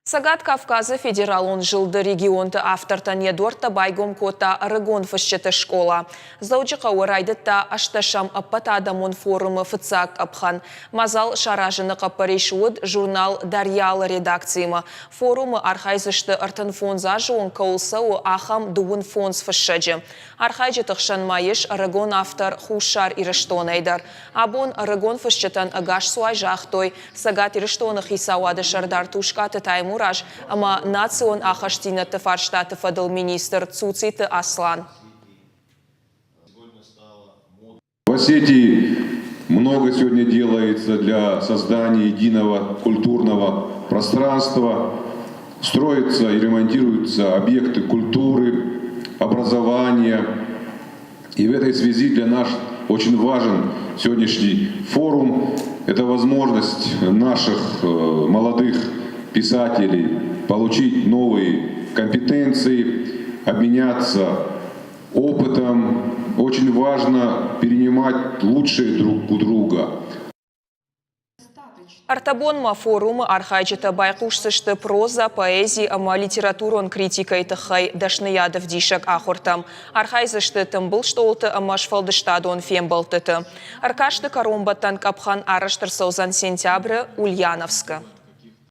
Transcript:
Сагат Кавказа федерал он жылды регионты авторта недорта байгом кота Рыгон фащеты школа. Заучыға орайдытта ашташам аппата адамон форумы фыцак апхан. Мазал шаражыны қапарешуыд журнал Дарьялы редакцияма. Форумы архайзышты артын фонза жуын каулсау ахам дуын фонз фащеджі. Архайжы тұқшан майыш Рыгон автор хушар ирыштон айдар. Абон Рыгон фащетан агаш суай жахтой. Сагат ирыштоны хисауады шардар тушкаты тайму ама национ ахаштина тефарштаты фадл министр Цуцит Аслан. В Осетии много сегодня делается для создания единого культурного пространства. Строятся и ремонтируются объекты культуры, образования. И в этой связи для нас очень важен сегодняшний форум. Это возможность наших молодых писателей получить новые компетенции, обменяться опытом. Очень важно перенимать лучшее друг у друга. Артабонма форумы архайчыта байқушсышты проза, поэзия, ама литературон критикай тахай дашныядов дишак ахортам. Архайзышты тымбыл штолты ама шфалдыштадон фембалтыты. Аркашты коромбаттан капхан араштыр саузан сентябры Ульяновска.